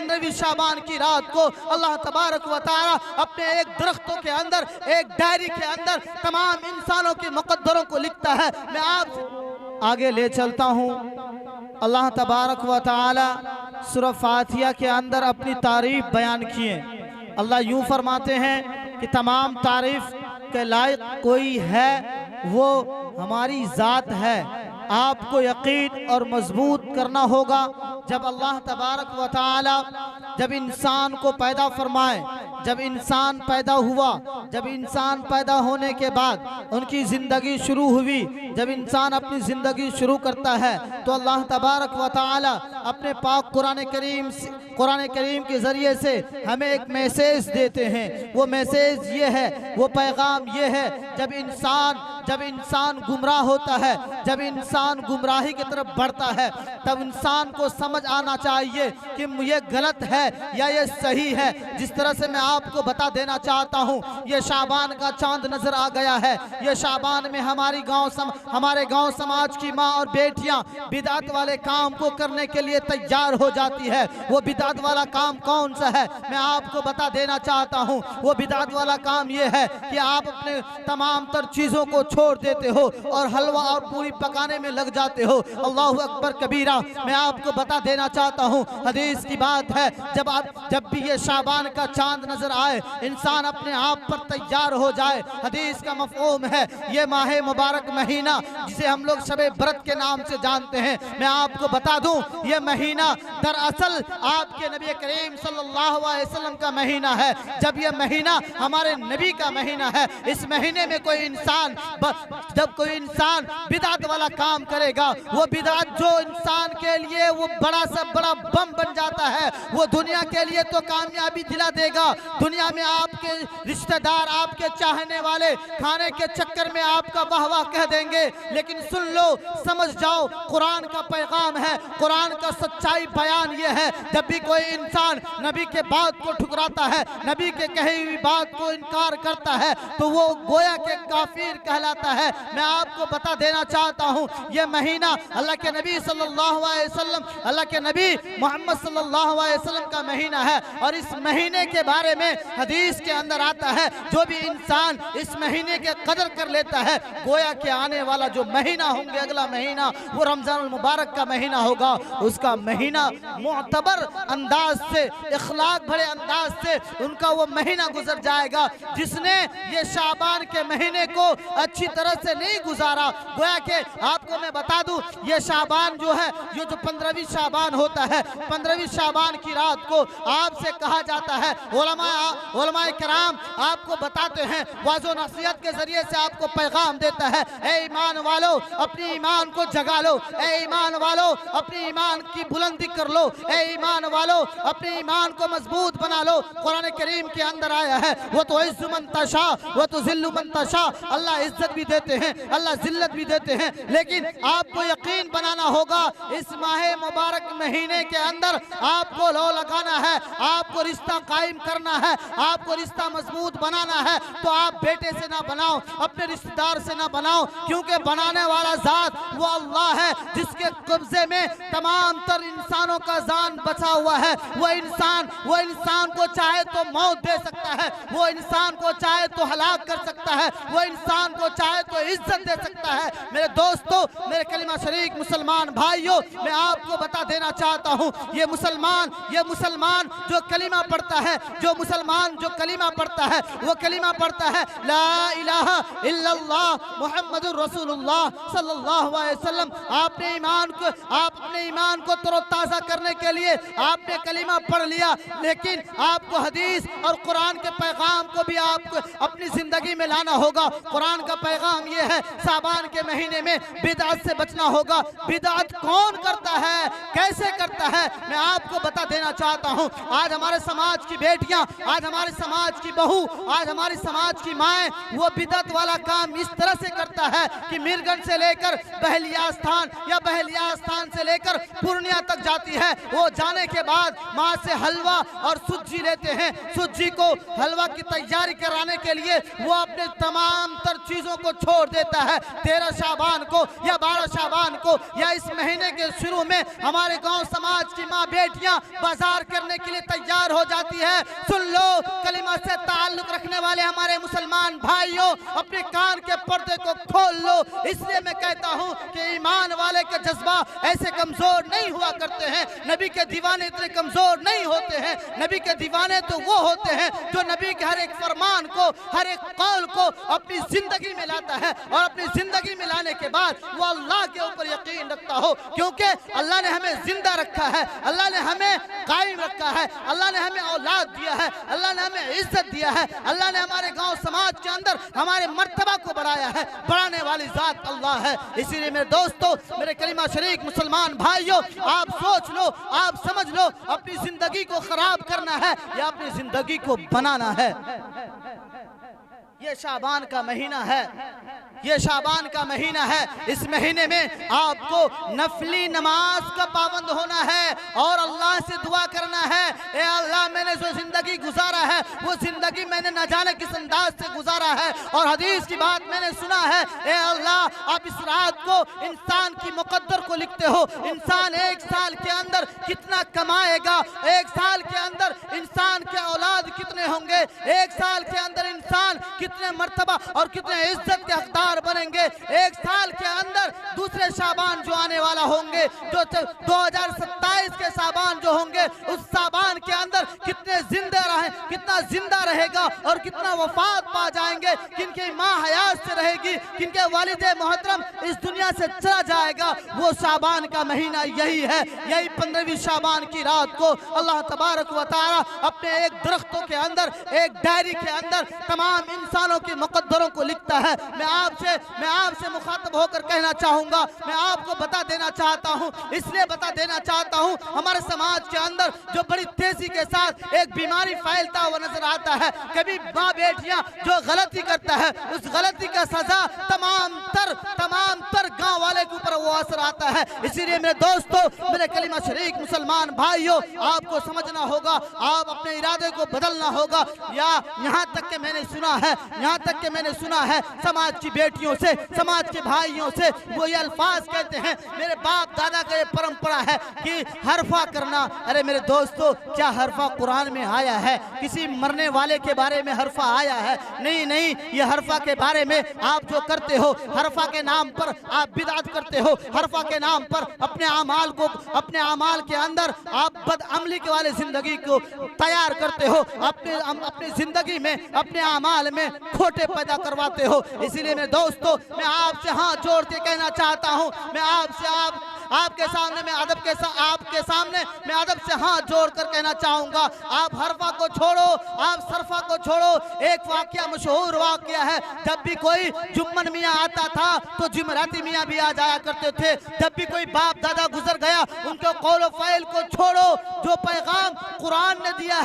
15वीं शाबान की रात को अल्लाह तबारक व तआला अपने एक दरख्तों के अंदर, एक डायरी के अंदर तमाम इंसानों के मुकद्दरों को लिखता है। मैं आप आगे ले चलता हूँ। अल्लाह तबारक व तआला सूरह फातिहा के अंदर अपनी तारीफ बयान किए। अल्लाह यूं फरमाते हैं कि तमाम तारीफ के लायक कोई है वो हमारी ज़ात है। आपको यकीन और मजबूत करना होगा। जब अल्लाह तबारक व तआला जब इंसान को पैदा फरमाए, जब इंसान पैदा हुआ, जब इंसान पैदा होने के बाद उनकी ज़िंदगी शुरू हुई, जब इंसान अपनी ज़िंदगी शुरू करता है तो अल्लाह तबारक व तआला अपने पाक कुरान करीम के ज़रिए से हमें एक मैसेज देते हैं। वो मैसेज ये है, वो पैगाम ये है, जब इंसान गुमराह होता है, जब इंसान गुमराही की तरफ बढ़ता है, तब इंसान को समझ आना चाहिए कि ये गलत है या ये सही है। जिस तरह से मैं आपको बता देना चाहता हूँ, ये शाबान का चांद नजर आ गया है। ये शाबान में हमारे गांव समाज की माँ और बेटियां बिदात वाले काम को करने के लिए तैयार हो जाती है। वो बिदात वाला काम कौन सा है, मैं आपको बता देना चाहता हूँ। वो बिदात वाला काम ये है कि आप अपने तमाम तर चीज़ों को छोड़ देते हो और हलवा और पूरी पकाने में लग जाते हो। अल्लाहु अकबर कबीरा। मैं आपको बता देना चाहता हूँ, हदीस की बात है, जब भी ये शाबान का चांद नजर आए, इंसान अपने आप पर तैयार हो जाए। हदीस का मफ़हूम है ये माह मुबारक महीना जिसे हम लोग शबे बरत के नाम से जानते हैं। मैं आपको बता दूं, ये महीना दरअसल आपके नबी करीम सल्लल्लाहु अलैहि वसल्लम का महीना है। जब ये महीना हमारे नबी का महीना है, इस महीने में जब कोई इंसान बिदात वाला काम करेगा, वो बिदात जो इंसान के लिए वो बड़ा सा बड़ा बम बन जाता है, वो दुनिया के लिए तो कामयाबी दिला देगा। दुनिया में आपके रिश्तेदार, आपके चाहने वाले खाने के चक्कर में आपका वाह वाह कह देंगे, लेकिन सुन लो, समझ जाओ, कुरान का पैगाम है, कुरान का सच्चाई बयान ये है, जब भी कोई इंसान नबी के बात को ठुकराता है, नबी के कही हुई बात को इनकार करता है, तो वो गोया के काफिर कहलाता है। मैं आपको बता देना चाहता हूँ, ये महीना अल्लाह के नबी सल्लल्लाहु अलैहि वसल्लम, अल्लाह के नबी मोहम्मद सल्लल्लाहु अलैहि वसल्लम का महीना है। और इस महीने के बारे में हदीस के अंदर आता है, जो भी इंसान इस महीने के कदर कर लेता है, गोया के आने वाला जो महीना होंगे, अगला महीना वो रमजान मुबारक का महीना होगा, उसका महीना मुअतबर अंदाज से, इखलाक भरे अंदाज से उनका वो महीना गुजर जाएगा। जिसने ये शाबान के महीने को अच्छी तरह से नहीं गुजारा, गोया के आपको मैं बता दूं, ये शाबान जो है, ये जो 15वीं शाबान होता है, 15वीं शाबान की रात को आपसे कहा जाता है, उलमाए किराम आपको बताते हैं, वाज़ो नसीहत के जरिए से आपको पैगाम देता है, ए ईमान वालो अपनी ईमान को जगा लो, ए ईमान वालो अपनी ईमान की बुलंदी कर लो, ए ईमान वालो अपने ईमान को मजबूत बना लो। कुरान करीम के अंदर आया है, वो तो इज़्ज़ु मन तशा वो तो ज़िल्लु मन तशा, अल्लाह इज्जत भी देते हैं, अल्लाह जिल्लत भी देते हैं, लेकिन आपको यकीन बनाना होगा, इस माह मुबारक महीने के अंदर आपको लो लगाना है, आपको रिश्ता कायम करना है, आपको रिश्ता मजबूत बनाना है। तो आप बेटे से ना बनाओ, अपने रिश्तेदार से ना बनाओ, क्योंकि बनाने वाला ज़ात वो अल्लाह है, जिसके कब्जे में तमाम तर इंसानों का जान बचा हुआ है। वो इंसान को चाहे तो मौत दे सकता है, वो इंसान को चाहे तो हलाक कर सकता है, वो इंसान को चाहे तो इज्जत दे सकता है। मेरे दोस्तों, मेरे कलिमा शरीक मुसलमान भाइयों, मैं आपको बता देना चाहता हूँ, ये मुसलमान जो कलिमा पढ़ता है, जो मुसलमान जो कलिमा पढ़ता है, वो कलिमा पढ़ता है ला इलाहा इल्लल्लाह मुहम्मदुर रसूलुल्लाह सल्लल्लाहु अलैहि वसल्लम। आपने ईमान को तरोताज़ा करने के लिए आपने कलिमा पढ़ लिया, लेकिन आपको हदीस और कुरान के पैगाम को भी आपको अपनी जिंदगी में लाना होगा। कुरान का पैगाम ये है, शाबान के महीने में बिदअत से बचना होगा। बिदअत कौन करता है, कैसे करता है, मैं आपको बता देना चाहता हूँ। आज हमारे समाज की बेटियां, आज हमारे समाज की बहू, आज हमारी समाज की माएँ वो बिदअत वाला काम इस तरह से करता है कि मीरगंज से लेकर बहलिया स्थान या बहलिया स्थान से लेकर पूर्णिया तक जाती है। वो जाने के बाद माँ से हलवा और सूजी लेते हैं, सूजी को हलवा की तैयारी कराने के लिए वो अपने तमाम तर चीज़ों को छोड़ देता है, 13 शाबान को या 12 शाबान को या इस महीने के शुरू में हमारे गांव समाज की माँ बेटियां बाजार करने के लिए तैयार हो जाती है। सुन लो, कलिमा से ताल्लुक रखने वाले हमारे मुसलमान भाइयों, अपने कान के पर्दे को खोल लो। इसलिए मैं कहता हूँ कि ईमान वाले के जज्बा ऐसे कमजोर नहीं हुआ करते हैं। नबी के दीवाने इतने कमजोर नहीं होते हैं। नबी के दीवाने तो वो होते हैं जो नबी के हर एक फरमान को, हर एक कौल को अपनी जिंदगी में लाता है और अपनी जिंदगी में लाने के बाद वो अल्लाह के ऊपर यकीन रखता हो, क्योंकि अल्लाह ने हमें जिंदा रखा है, अल्लाह ने हमें कायम रखा है, अल्लाह ने हमें औलाद दिया है, अल्लाह ने हमें इज्जत दिया है, अल्लाह ने हमारे गांव समाज के अंदर हमारे मर्तबा को बढ़ाया है। बढ़ाने वाली जात अल्लाह है। इसीलिए मेरे दोस्तों, मेरे कलिमा शरीक मुसलमान भाइयों, आप सोच लो, आप समझ लो, अपनी जिंदगी को खराब करना है या अपनी जिंदगी को बनाना है। ये शाबान का महीना है, ये शाबान का महीना है। इस महीने में आपको नफली नमाज का पाबंद होना है और अल्लाह से दुआ करना है, ए अल्लाह, मैंने जो जिंदगी गुजारा है वो जिंदगी मैंने न जाने किस अंदाज से गुजारा है और हदीस की बात मैंने सुना है। ए अल्लाह, आप इस रात को इंसान की मुकद्दर को लिखते हो। इंसान एक साल के अंदर कितना कमाएगा, एक साल के अंदर इंसान के औलाद कितने होंगे, एक साल के अंदर इंसान कितने मर्तबा और कितने इज्जत के हकदार बनेंगे, एक साल के अंदर दूसरे शाबान जो आने वाला होंगे, जो 2027 के शाबान जो होंगे, उस शाबान के अंदर कितने कितना जिंदा रहेगा और कितना वफात पा जाएंगे, किनकी माँ हयात से रहेगी, किनके वालिद मोहतरम इस दुनिया से चला जाएगा। वो शाबान का महीना यही है। यही 15वीं शाबान की रात को अल्लाह तबारक व तआला अपने एक दरख्तों के अंदर, एक डायरी के अंदर तमाम इंसानों के मुकद्दरों को लिखता है। मैं आपसे मुखातब होकर कहना चाहूंगा, मैं आपको बता देना चाहता हूं, इसलिए बता देना चाहता हूं, हमारे समाज के अंदर जो बड़ी तेजी के साथ एक बीमारी फैलता हुआ नजर आता है। कभी माँ बेटियां जो गलती करता है, उस गलती का सजा तमाम तर गांव वाले के ऊपर वो असर आता है। इसीलिए मेरे दोस्तों, मेरे कलिमा शरीक मुसलमान भाइयों, आपको समझना होगा, आप अपने इरादे को बदलना होगा। या यहाँ तक के मैंने सुना है समाज की बेटियों से, समाज के भाइयों से वो ये अल्फाज कहते हैं, मेरे बाप दादा का ये परंपरा है कि हरफा करना। अरे मेरे दोस्तों, क्या हरफा कुरान में आया है? किसी मरने वाले के बारे में हरफा आया है? नहीं, ये हरफा के बारे में आप जो करते हो, हरफा के नाम पर आप बिदअत करते हो, हरफा के नाम पर अपने अमाल के अंदर आप बदअमली के वाले जिंदगी को तैयार करते हो, अपनी जिंदगी में, अपने अमाल में खोटे पैदा करवाते हो। इसीलिए मेरे दोस्तों, मैं आपसे हाथ जोड़ के कहना चाहता हूं, मैं आपके सामने मैं अदब से हाथ जोड़कर कहना चाहूंगा, आप हरफा को छोड़ो, आप सरफा को छोड़ो। एक वाकया, मशहूर वाकया है, जब भी कोई जुम्मन मियाँ आता था तो जुमराती मियाँ भी आ जाया करते थे। जब भी कोई बाप दादा गुजर गया, उनके कौल फ़ैल को छोड़ो। जो पैगाम कुरान ने दिया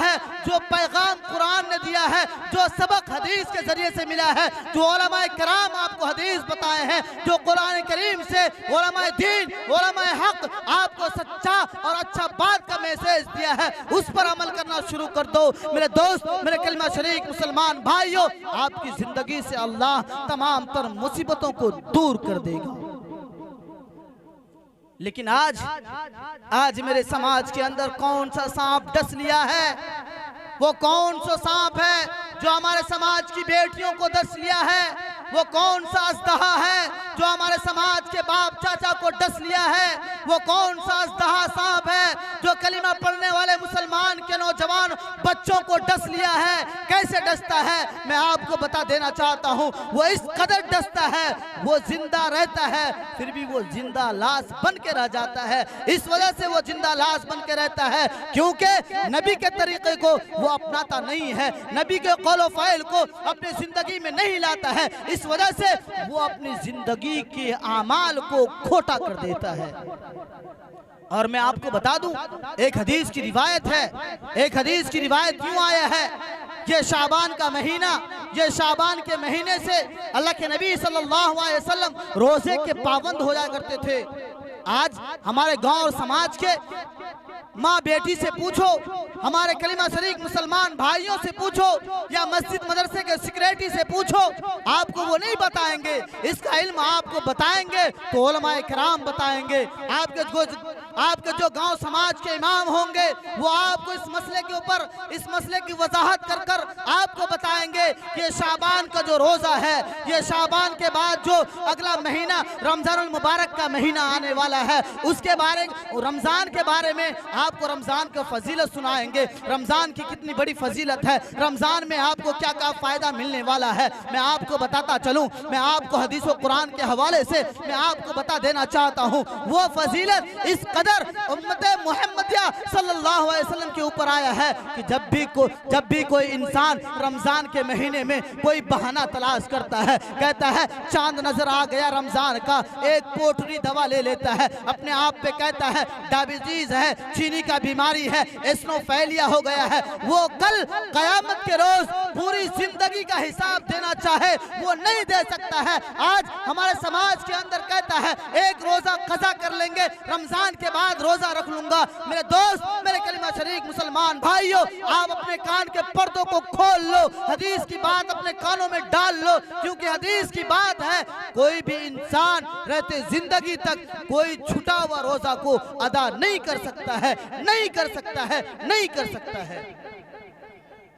है, जो सबक हदीस के जरिए से मिला है, जो उलमाए कराम आपको हदीस बताए हैं, जो कुरान करीम से उलमाए दीन, उलमाए हक आपको सच्चा और अच्छा बात का मैसेज दिया है, उस पर अमल करना शुरू कर दो। मेरे दोस्त, मेरे कलिमा शरीक मुसलमान भाइयों, आपकी जिंदगी से अल्लाह तमाम तर मुसीबतों को दूर कर देगा। लेकिन आज मेरे समाज के अंदर कौन सा सांप डस लिया है? वो कौन सा सांप है जो हमारे समाज की बेटियों को डस लिया है? वो कौन सा अजदहा है जो हमारे समाज के बाप चाचा को डस लिया है? वो कौन सा अजदहा सांप है जो कलिमा पढ़ने वाले मुसलमान के नौजवान बच्चों को डस लिया है? कैसे डसता है? मैं आपको बता देना चाहता हूँ, वो इस कदर डसता है, वो जिंदा रहता है फिर भी वो जिंदा लाश बन के रह जाता है। इस वजह से वो जिंदा लाश बन के रहता है क्योंकि नबी के तरीके को वो अपनाता नहीं है, नबी के कौल फ़ैल को अपनी जिंदगी में नहीं लाता है। इस वजह से वो अपनी जिंदगी के आमाल को खोटा कर देता है। और मैं आपको बता दूं, एक हदीस की रिवायत यूं आया है, ये शाबान का महीना, ये शाबान के महीने से अल्लाह के नबी सल्लल्लाहु अलैहि वसल्लम रोजे के पाबंद हो जाया करते थे। आज हमारे गांव और समाज के माँ बेटी से पूछो, हमारे कलिमा शरीक मुसलमान भाइयों से पूछो, या मस्जिद मदरसे के सिक्योरिटी से पूछो, आपको वो नहीं बताएंगे। इसका इल्म आपको बताएंगे तो उलमाए किराम बताएंगे। आपके जो गांव समाज के इमाम होंगे वो आपको इस मसले के ऊपर, इस मसले की वजाहत कर कर आपको बताएंगे कि ये शाबान का जो रोज़ा है, ये शाबान के बाद जो अगला महीना रमज़ानुल मुबारक का महीना आने वाला है, उसके बारे रमज़ान के बारे में आपको रमज़ान का फजीलत सुनाएंगे। रमज़ान की कितनी बड़ी फजीलत है, रमज़ान में आपको क्या क्या फ़ायदा मिलने वाला है, मैं आपको बताता चलूँ। मैं आपको हदीस व कुरान के हवाले से मैं आपको बता देना चाहता हूँ। वो फजीलत इस कदर उम्मत मुहम्मदिया सल्लल्लाहु अलैहि वसल्लम के ऊपर आया है कि जब भी कोई इंसान रमज़ान के महीने में कोई बहाना तलाश करता है, कहता है चांद नजर आ गया रमज़ान का, एक पोटली दवा ले लेता है, अपने आप पे कहता है डायबिटीज है, चीनी का बीमारी है, एस्नोफेलिया हो गया है, वो कल कयामत के रोज पूरी जिंदगी का हिसाब देना चाहे वो नहीं दे सकता है। आज हमारे समाज के अंदर कहता है एक रोजा कज़ा कर लेंगे, रमजान के बाद रोजा रख लूंगा। मेरे दोस्त, मेरे कलिमा शरीक मुसलमान भाइयों, आप अपने कान के पर्दों को खोल लो, हदीस की बात अपने कानों में डाल लो, क्योंकि हदीस की बात है कोई भी इंसान रहते जिंदगी तक कोई छूटा हुआ रोजा को अदा नहीं कर सकता है, नहीं कर सकता है, नहीं कर सकता है।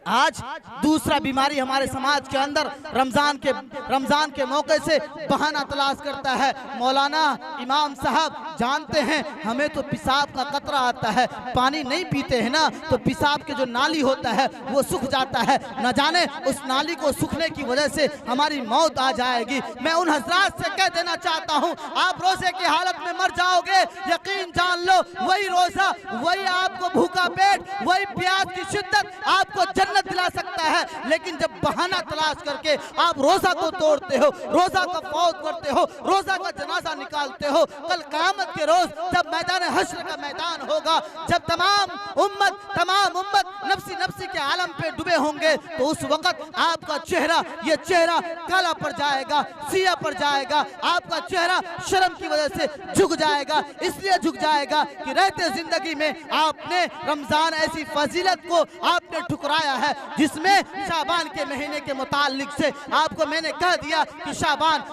आज दूसरा बीमारी हमारे समाज के अंदर रमजान के मौके से बहाना तलाश करता है। मौलाना इमाम साहब जानते हैं हमें तो पेशाब का कतरा आता है, पानी नहीं पीते हैं ना तो पेशाब के जो नाली होता है वो सूख जाता है, न जाने उस नाली को सूखने की वजह से हमारी मौत आ जाएगी। मैं उन हजरात से कह देना चाहता हूँ आप रोजे की हालत में मर जाओगे, यकीन जान लो वही रोजा, वही आपको भूखा पेट, वही प्यास की शिद्दत आपको जन्नत दिला सकता है। लेकिन जब बहाना तलाश करके आप रोजा को तोड़ते हो, रोजा का फौत करते हो, रोजा का जनाजा निकालते हो, कल क़यामत के रोज जब मैदान हश्र का मैदान होगा, जब तमाम उम्मत नफ्सी नफ्सी के आलम पे डूबे होंगे, तो उस वक्त आपका चेहरा, ये चेहरा काला पड़ जाएगा, सिया पड़ जाएगा, आपका चेहरा शर्म की वजह से झुक जाएगा। इसलिए झुक जाएगा कि रहते जिंदगी में आपने रमजान ऐसी फजीलत को आपने ठुकराया है, जिसमें शाबान के महीने के मुताल्लिक से आपको मैंने कह दिया कि शाबान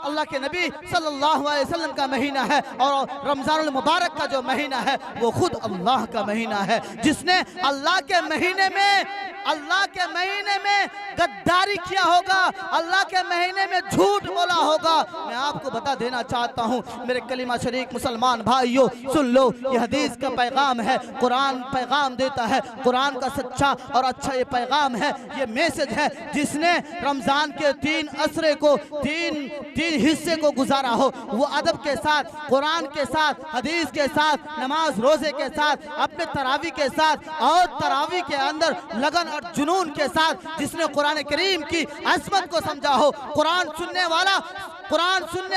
अल्लाह के नबी सल्लल्लाहु अलैहि वसल्लम का महीना है और रमज़ानुल मुबारक का जो महीना है वो खुद अल्लाह का महीना है, जिसने अल्लाह के महीने में गद्दारी किया होगा, अल्लाह के महीने में झूठ बोला होगा। मैं आपको बता देना चाहता हूँ मेरे कलिमा शरीक मुसलमान भाइयों, सुन लो, ये हदीस का पैगाम है, कुरान पैगाम देता है, कुरान का सच्चा और अच्छा ये पैगाम है, ये मैसेज है। जिसने रमज़ान के 3 असरे को तीन हिस्से को गुजारा हो, वो अदब के साथ, कुरान के साथ, हदीस के साथ, नमाज रोजे के साथ, अपने तरावी के साथ और तरावी के अंदर लगन और जुनून के साथ जिसने कुरान करीम की अज़मत को समझा हो, कुरान सुनने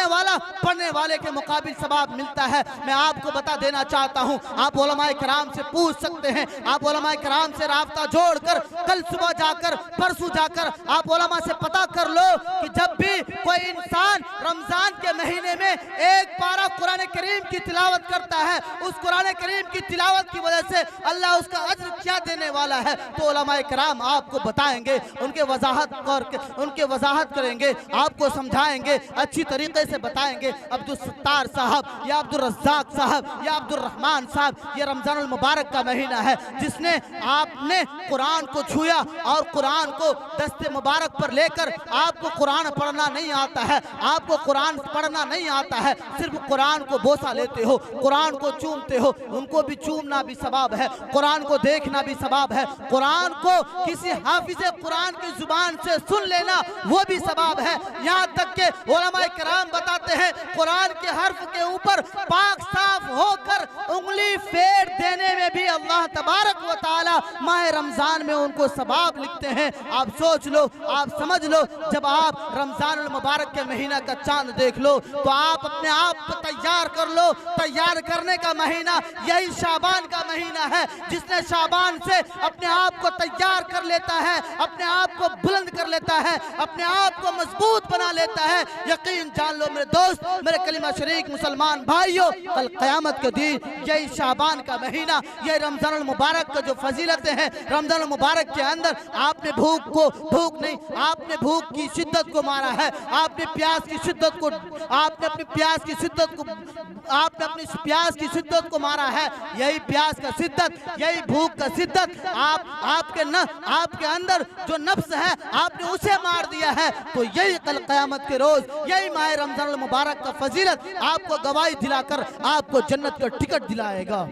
वाला पढ़ने वाले के मुकाबिल सवाब मिलता है। मैं आपको बता देना चाहता हूँ, आप उलमाए किराम से पूछ सकते हैं, आप उलमाए किराम से राब्ता जोड़कर कल सुबह जाकर परसों जाकर आप उलमा से पता कर लो कि जब भी कोई इंसान रमजान के महीने में एक पारा कुरान करीम की तिलावत करता है, उस कुरान करीम की तिलावत की वजह से अल्लाह उसका अज्र क्या देने वाला है, तो उलमाए किराम आपको बताएंगे, उनके वजाहत करेंगे, आपको समझाएंगे, अच्छी तरीके से बताएंगे। अब्दुल सत्तार साहब या अब्दुल रज़्ज़ाक साहब या अब्दुल रहमान साहब, ये रमजानुल मुबारक का महीना है जिसने आपने कुरान को छुआ और कुरान को दस्ते मुबारक पर लेकर आपको कुरान पढ़ना नहीं आता है, आपको कुरान पढ़ना नहीं आता है, सिर्फ कुरान को बोसा लेते हो, कुरान को चूमते हो, उनको भी चूमना भी सवाब है, कुरान को देखना भी सवाब है, कुरान को किसी हाफिज़े कुरान की जुबान से सुन लेना वो भी सवाब है। यहाँ तक के उलमाए किराम बताते हैं कुरान के हर्फ के ऊपर पाक साफ होकर उंगली फेर देने में भी अल्लाह तबारक व तआला माह रमजान में उनको सवाब लिखते हैं। आप सोच लो, आप समझ लो, जब आप रमजानुल मुबारक के महीना का चांद देख लो तो आप अपने आप को तैयार कर लो। तैयार करने का महीना यही शाबान का महीना है, जिसने शाबान से अपने आप को तैयार कर लेता है, अपने आप को बुलंद कर लेता है, अपने आप को मजबूत बना लेता है। यकीन जान लो मेरे दोस्त, मेरे कलिमा शरीक मुसलमान भाइयों, कल क़यामत के दिन यही शाबान का महीना, ये रमज़ानुल मुबारक का जो फजीलतें हैं, रमज़ानुल मुबारक के अंदर आपने आपने भूख की शिद्दत को मारा है, आपने अपनी प्यास की शिद्दत को मारा है। यही प्यास का शिद्दत, यही भूख का शिद्दत आपके अंदर जो नफ्स है आपने उसे मार दिया है। तो यही कल क़यामत के रोज, यही माह रमज़ानुल मुबारक का फजीलत आपको गवाही दिलाकर आपको जन्नत का टिकट दिलाएगा।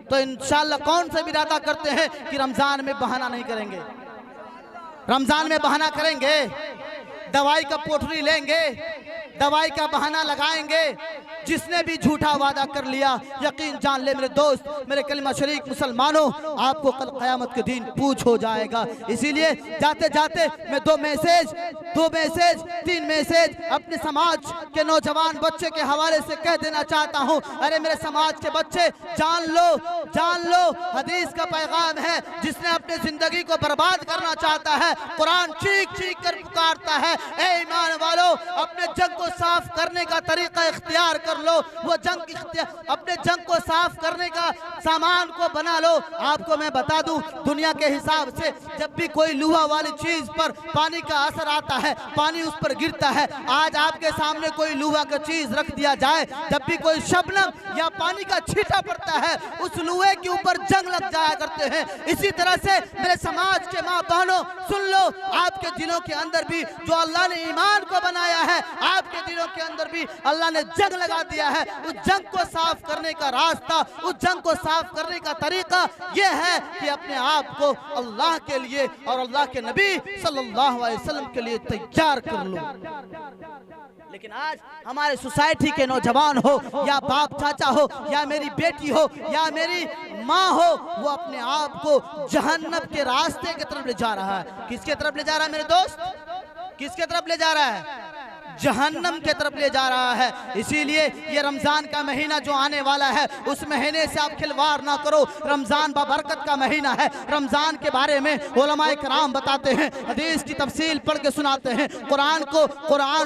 तो इंशाअल्लाह कौन सा भी इरादा करते हैं कि रमजान में बहाना नहीं करेंगे, रमजान में बहाना करेंगे, दवाई का पोटली लेंगे, दवाई का बहाना लगाएंगे। जिसने भी झूठा वादा कर लिया, यकीन जान ले मेरे दोस्त, मेरे कलिमा शरीक मुसलमानों, आपको कल क़यामत के दिन पूछ हो जाएगा। इसीलिए जाते जाते मैं दो मैसेज, तीन मैसेज अपने समाज के नौजवान बच्चे के हवाले से कह देना चाहता हूँ। अरे मेरे समाज के बच्चे, जान लो हदीस का पैगाम है, जिसने अपनी जिंदगी को बर्बाद करना चाहता है, कुरान चीख चीख कर पुकारता है, ए ईमान वालों, अपने जंग को साफ करने का तरीका इख्तियार कर लो। वो अपने जंग को साफ करने का सामान को बना लो। आपको मैं बता दूं, दुनिया के हिसाब से जब भी कोई लोहा वाली चीज पर पानी का असर आता है, पानी उस पर गिरता है। आज आपके सामने कोई लोहा का चीज रख दिया जाए, जब भी कोई शबनम या पानी का छींटा पड़ता है, उस लोहे के ऊपर जंग लग जाया करते हैं। इसी तरह से मेरे समाज के माँ बहनों, सुन लो, आपके दिलों के अंदर भी जो अल्लाह ने ईमान को बनाया है, आपके दिलों के अंदर भी अल्लाह ने जंग लगा दिया है। उस जंग को साफ करने का रास्ता, उस जंग को साफ करने का तरीका यह है कि अपने आप को अल्लाह के लिए और अल्लाह के नबी सल्लल्लाहु अलैहि वसल्लम के लिए तैयार कर लो। लेकिन आज हमारे सोसाइटी के नौजवान हो या बाप चाचा हो या मेरी बेटी हो या मेरी माँ हो, वो अपने आप को जहन्नम के रास्ते की तरफ ले जा रहा है। किसके तरफ ले जा रहा है मेरे दोस्त? किसके तरफ ले जा रहा है? जहन्नम के तरफ ले जा रहा है। इसीलिए ये रमजान का महीना जो आने वाला है, उस महीने से आप खिलवाड़ ना करो। रमजान बाबरकत का महीना है। रमजान के बारे में उलमाए कराम बताते हैं, हदीस की तफसील पढ़ के सुनाते हैं। कुरान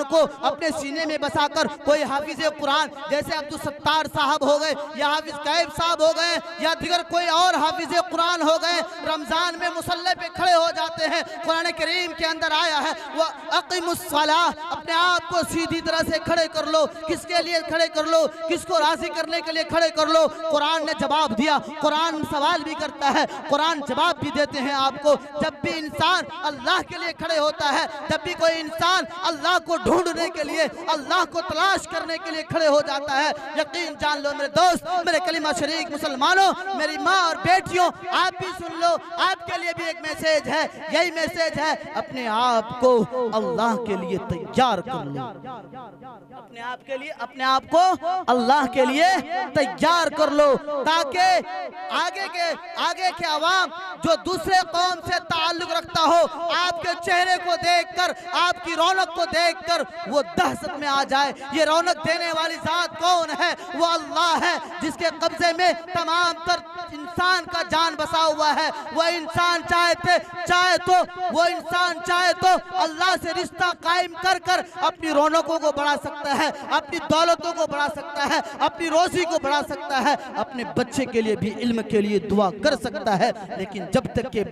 को अपने सीने में बसाकर कोई हाफिज कुरान, जैसे अब्दुल सत्तार साहब हो गए या हाफिज कैब साहब हो गए या दिगर कोई और हाफिज कुरान हो गए, रमजान में मुसल्ले पे खड़े हो जाते हैं। कुरान करीम के अंदर आया है, वह अक़ीमुस्सलाह, अपने आप को सीधी तरह से खड़े कर लो। किसके लिए खड़े कर लो? किसको राजी करने के लिए खड़े कर लो। कुरान ने जवाब दिया, कुरान सवाल भी करता है, कुरान जवाब भी देते हैं आपको। जब भी इंसान अल्लाह के लिए खड़े होता है, जब भी कोई इंसान अल्लाह को ढूंढने के लिए, अल्लाह को तलाश करने के लिए खड़े हो जाता है, यकीन जान लो मेरे दोस्त, मेरे कलिमा शरीक मुसलमानों, मेरी माँ और बेटियों, आप भी सुन लो, आपके लिए भी एक मैसेज है। यही मैसेज है, अपने आप को अल्लाह के लिए तैयार कर लो। अपने आप को अल्लाह के लिए तैयार कर लो, ताकि आगे के अवाम जो दूसरे कौम से ताल्लुक रखता हो, आपके चेहरे को देखकर, आपकी रौनक को देखकर वो दहशत में आ जाए। ये रौनक देने वाली जात कौन है? वो अल्लाह है, जिसके कब्जे में तमाम तर इंसान का जान बसा हुआ है। वो इंसान चाहे तो अल्लाह से रिश्ता कायम कर अपनी रौनकों को बढ़ा सकता है, अपनी दौलतों को बढ़ा सकता है, अपनी रोजी को बढ़ा सकता है, अपने बच्चे के लिए भी इल्म के लिए दुआ कर सकता है। लेकिन जब तक के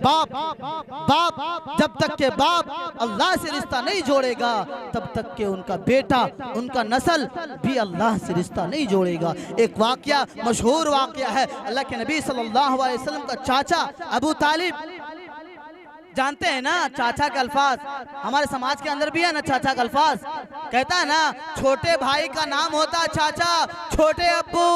बाप अल्लाह से रिश्ता नहीं जोड़ेगा, तब तक के उनका बेटा, उनका नस्ल भी अल्लाह से रिश्ता नहीं जोड़ेगा। एक वाकया, मशहूर वाकया है, अल्लाह के नबी सल्लल्लाहु अलैहि वसल्लम का चाचा अबू तालिब, जानते हैं ना चाचा का अल्फाज हमारे समाज के अंदर भी है ना। चाचा का अल्फाज कहता है ना, छोटे भाई का नाम होता है चाचा, छोटे अब्बू।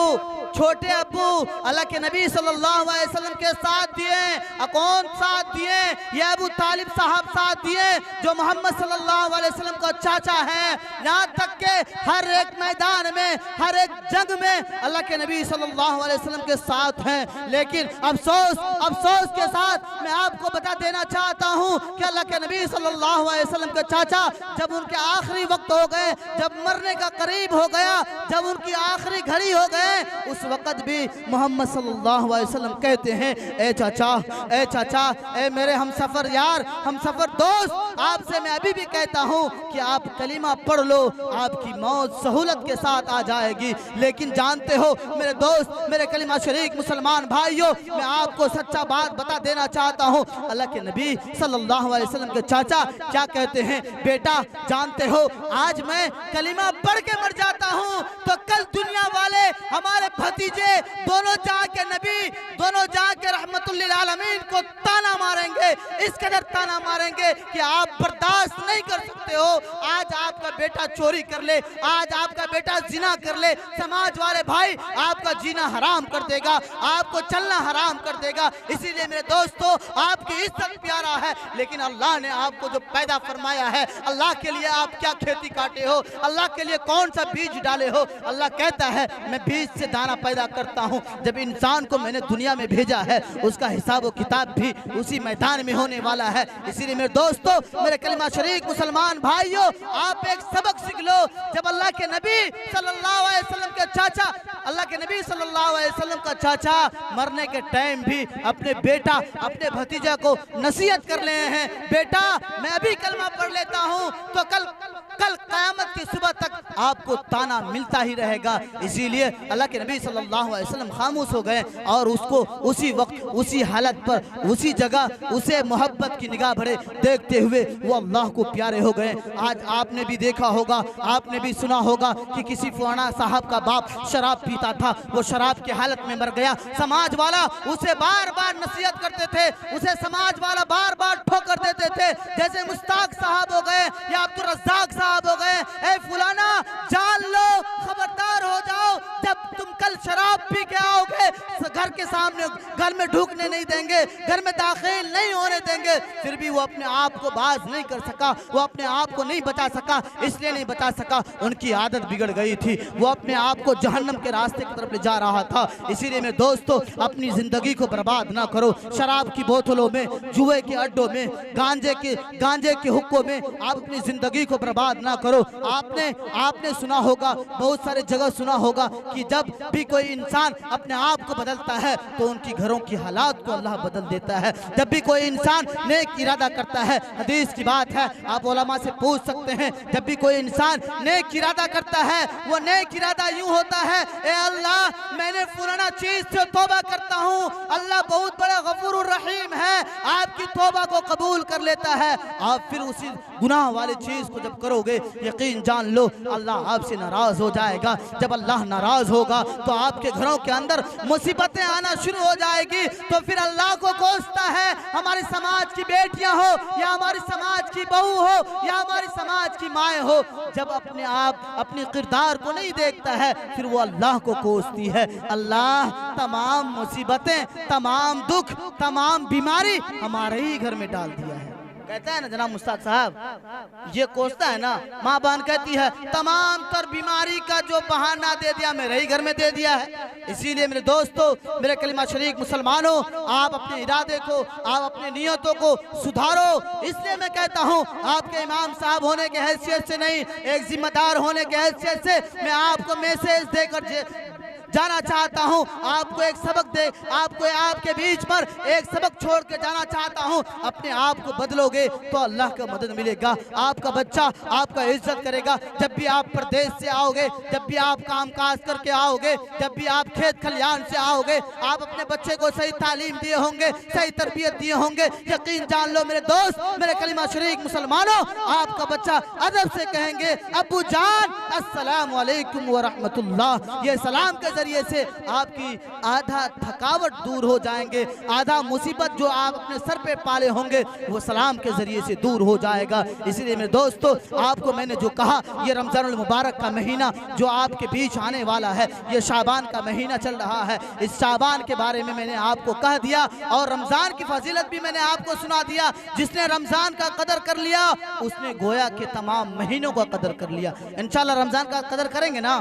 अल्लाह के नबी सल्लल्लाहु अलैहि वसल्लम के साथ दिए, कौन साथ दिए? ये अबू तालिब साहब साथ दिए, जो मोहम्मद सल्लल्लाहु अलैहि वसल्लम का चाचा है। यहाँ तक के हर एक मैदान में, हर एक जंग में अल्लाह के नबी सल्लल्लाहु अलैहि वसल्लम के साथ हैं। लेकिन अफसोस के साथ मैं आपको बता देना चाहता हूँ कि अल्लाह के नबी सल्लल्लाहु अलैहि वसल्लम के चाचा जब उनके आखिरी वक्त हो गए, जब मरने का करीब हो गया, जब उनकी आखिरी घड़ी हो गए, उस वक्त भी मोहम्मद सल्लल्लाहु अलैहि वसल्लम कहते हैं, ए चाचा, ए मेरे हम सफ़र यार, हम सफ़र दोस्त, आपसे मैं अभी भी कहता हूँ कि आप कलीमा पढ़ लो, आपकी मौत सहूलत के साथ आ जाएगी। लेकिन जानते हो मेरे दोस्त, मेरे कलीमा शरीक मुसलमान भाइयों, मैं आपको सच्चा बात बता देना चाहता हूँ। अल्लाह के नबी सल्लल्लाहु अलैहि वसल्लम के चाचा क्या कहते हैं, बेटा जानते हो आज मैं कलीमा पढ़ के मर जाता हूँ तो कल दुनिया वाले हमारे भतीजे दोनों जाके नबी, दोनों जाके रहमतुल लिल आलमीन को ताना मारेंगे, इस कदर ताना मारेंगे कि आप बर्दाश्त नहीं कर सकते हो। आज आपका बेटा चोरी कर ले, आज आपका बेटा जिना कर ले, समाज वाले भाई आपका जीना हराम कर देगा, आपको चलना हराम कर देगा। इसीलिए मेरे दोस्तों आपकी इज्जत प्यारा है, लेकिन अल्लाह ने आपको जो पैदा फरमाया है, अल्लाह के लिए आप क्या खेती काटे हो, अल्लाह के लिए कौन सा बीज डाले हो। अल्लाह कहता है मैं बीज से दाना पैदा करता हूँ। जब इंसान को मैंने दुनिया में भेजा है उसका हिसाब व किताब भी उसी मैदान में होने वाला है। इसीलिए मेरे दोस्तों, मेरे कलिमा शरीक मुसलमान भाइयों, आप एक सबक सीख लो। जब अल्लाह के नबी सल्लल्लाहु अलैहि वसल्लम के चाचा, अल्लाह के नबी सल्लल्लाहु अलैहि वसल्लम का चाचा मरने के टाइम भी अपने बेटा, अपने भतीजा को नसीहत कर रहे हैं, बेटा मैं अभी कलमा पढ़ लेता हूँ तो कल क़यामत की सुबह तक आपको ताना मिलता ही रहेगा। इसीलिए अल्लाह के नबी सल्लल्लाहु अलैहि वसल्लम खामोश हो गए और उसको उसी वक्त, उसी हालत पर, उसी जगह उसे मोहब्बत की निगाह भरे देखते हुए वो अल्लाह को प्यारे हो गए। आज आपने भी देखा होगा, आपने भी सुना होगा कि किसी फुआना साहब का बाप शराब पीता था, वो शराब की हालत में मर गया। समाज वाला उसे बार बार नसीहत करते थे, उसे समाज वाला बार बार ठोकर देते थे, जैसे मुश्ताक साहब हो गए या अब्दुल रज़्ज़ाक साहब हो गए, ए फुलाना जान लो, खबरदार हो जाओ, जब तुम कल शराब पी के आओगे घर के सामने, घर में ढूकने नहीं देंगे, घर में दाखिल नहीं होने देंगे। फिर भी वो अपने आप को बाज नहीं कर सका, वो अपने आप को नहीं बचा सका। इसलिए नहीं बचा सका, उनकी आदत बिगड़ गई थी, वो अपने आप को जहन्नम के रास्ते की तरफ ले जा रहा था। इसीलिए मेरे दोस्तों, अपनी जिंदगी को बर्बाद ना करो। शराब की बोतलों में, जुए के अड्डों में, गांजे के हुक्कों में आप अपनी जिंदगी को बर्बाद ना करो। आपने सुना होगा, बहुत सारे जगह सुना होगा कि जब भी कोई इंसान अपने आप को बदलता है तो उनकी घरों की हालात को अल्लाह बदल देता है। जब भी कोई इंसान नेक इरादा करता है, हदीस की बात है, आप उलमा से पूछ सकते हैं, जब भी कोई इंसान नेक इरादा करता है वो नेक इरादा यूं होता है, ए अल्लाह मैंने फलाना चीज से तौबा करता हूँ, अल्लाह बहुत बड़ा गफूर रहीम है, आपकी तौबा को कबूल कर लेता है। आप फिर उसी गुनाह वाली चीज को जब करोगे, यकीन जान लो अल्लाह आपसे नाराज हो जाएगा। जब अल्लाह नाराज होगा तो आपके घरों के अंदर मुसीबतें आना शुरू हो जाएगी। तो फिर अल्लाह को कोसता है, हमारे समाज की बेटियां हो या हमारे समाज की बहू हो या हमारी समाज की माएँ हो, जब अपने आप अपने किरदार को नहीं देखता है फिर वो अल्लाह को कोसती है। अल्लाह तमाम मुसीबतें, तमाम दुख, तमाम बीमारी हमारे ही घर में डाल दिया है। कहता है ना जनाब मुश्ताक साहब, ये कोसता है ना, माँ बहन कहती है तमाम तर बीमारी का जो बहाना दे दिया मेरे ही घर में दे दिया है। इसीलिए मेरे दोस्तों, मेरे कलिमा शरीक मुसलमानों, आप अपने इरादे को, आप अपने नियतों को सुधारो। इसलिए मैं कहता हूँ, आपके इमाम साहब होने के हैसियत से नहीं, एक जिम्मेदार होने के हैसियत से मैं आपको मैसेज देकर जाना चाहता हूँ, आपको एक सबक दे, आपको आपके बीच पर एक सबक छोड़ के जाना चाहता हूँ। अपने आप को बदलोगे तो अल्लाह का मदद मिलेगा, आपका बच्चा आपका इज्जत करेगा। जब भी आप प्रदेश से आओगे, जब भी आप काम काज करके आओगे, जब भी आप खेत खलियान से आओगे, आप अपने बच्चे को सही तालीम दिए होंगे, सही तरबियत दिए होंगे, यकीन जान लो मेरे दोस्त, मेरे कलिमा शरीक मुसलमानों, आपका बच्चा अदब से कहेंगे अब्बू जान अस्सलामु अलैकुम व रहमतुल्लाह। ये सलाम के जरिए से आपकी आधा थकावट दूर हो जाएंगे, आधा मुसीबत जो आप अपने सर पे पाले होंगे वो सलाम के जरिए से दूर हो जाएगा। इसलिए मेरे दोस्तों, आपको मैंने जो कहा, ये रमजानुल मुबारक का महीना जो आपके बीच आने वाला है, ये शाबान का महीना चल रहा है, इस शाबान के बारे में मैंने आपको कह दिया और रमजान की फजीलत भी मैंने आपको सुना दिया। जिसने रमजान का कदर कर लिया उसने गोया के तमाम महीनों का कदर कर लिया। इंशाल्लाह रमजान का कदर करेंगे ना,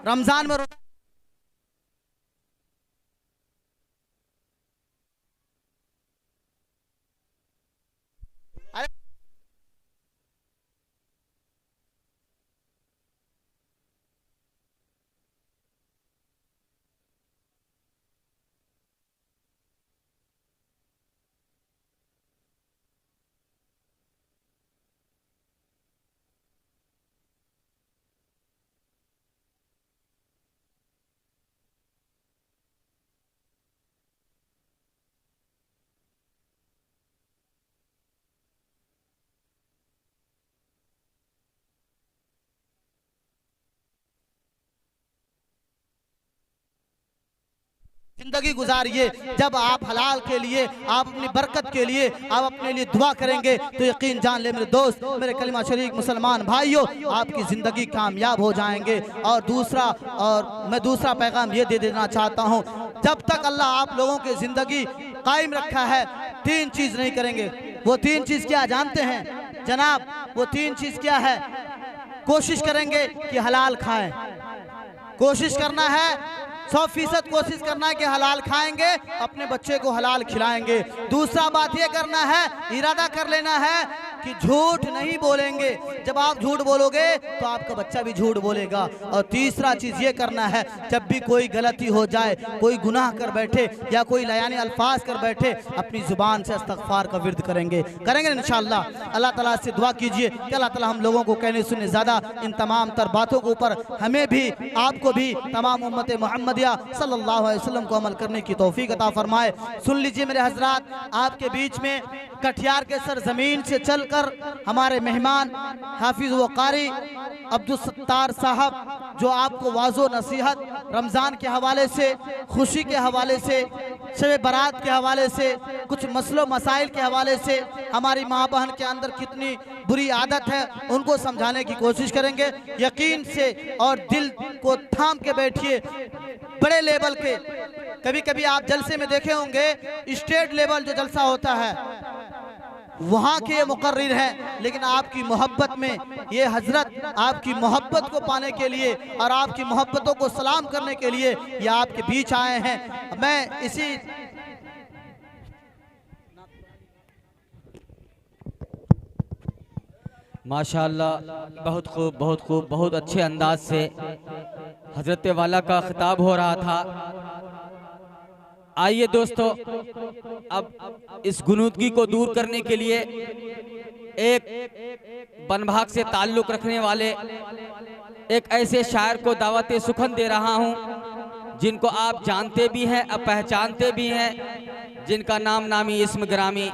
रमजान में जिंदगी गुजारिए। जब आप हलाल के लिए, आप अपनी बरकत के लिए, आप अपने लिए दुआ करेंगे तो यकीन जान ले मेरे दोस्त, मेरे कलिमा शरीक मुसलमान भाइयों, आपकी ज़िंदगी कामयाब हो जाएंगे। और मैं दूसरा पैगाम ये दे देना चाहता हूँ, जब तक अल्लाह आप लोगों की ज़िंदगी कायम रखा है, 3 चीज़ नहीं करेंगे। वो 3 चीज़ क्या जानते हैं जनाब? वो 3 चीज़ क्या है? कोशिश करेंगे कि हलाल खाएं। कोशिश करना है, 100% कोशिश करना है कि हलाल खाएंगे, अपने बच्चे को हलाल खिलाएंगे। दूसरा बात ये करना है, इरादा कर लेना है कि झूठ नहीं बोलेंगे। जब आप झूठ बोलोगे तो आपका बच्चा भी झूठ बोलेगा। और तीसरा चीज़ ये करना है, जब भी कोई गलती हो जाए, कोई गुनाह कर बैठे या कोई लयानी अल्फाज कर बैठे, अपनी ज़ुबान से इस्तग़फ़ार का विर्द करेंगे इंशाअल्लाह। अल्लाह ताला से दुआ कीजिए कि अल्लाह ताला हम लोगों को कहने सुनने ज़्यादा इन तमाम तर बातों के ऊपर हमें भी, आपको भी, तमाम उम्मत मोहम्मदिया सल्लल्लाहु अलैहि वसल्लम को अमल करने की तौफीक अता फरमाए। सुन लीजिए मेरे हजरात, आपके बीच में कटिहार के सरजमीन से चलकर हमारे मेहमान हाफिज व कारी अब्दुल सत्तार साहब, जो आपको वाज़ो नसीहत रमज़ान के हवाले से, खुशी के हवाले से, शब बारात के हवाले से, कुछ मसलों मसाइल के हवाले से, हमारी माँ बहन के अंदर कितनी बुरी आदत है उनको समझाने की कोशिश करेंगे। यकीन से और दिल को थाम के बैठिए। बड़े लेवल के, कभी कभी आप जलसे में देखे होंगे, स्टेट लेवल जो जलसा होता है वहाँ के ये मुकर्रिर हैं, लेकिन आपकी मोहब्बत में ये हजरत आपकी मोहब्बत को पाने के लिए और आपकी मोहब्बतों को सलाम करने के लिए ये आपके बीच आए हैं। मैं इसी माशाअल्लाह, बहुत खूब, बहुत खूब, बहुत अच्छे अंदाज से हजरत वाला का खिताब हो रहा था। आइए दोस्तों, अब इस गुनूदगी को दूर करने के लिए एक बनभाग से ताल्लुक़ रखने वाले एक ऐसे शायर को दावत सुखन दे रहा हूं, जिनको आप जानते भी हैं और पहचानते भी हैं, जिनका नाम नामी इस्म ग्रामी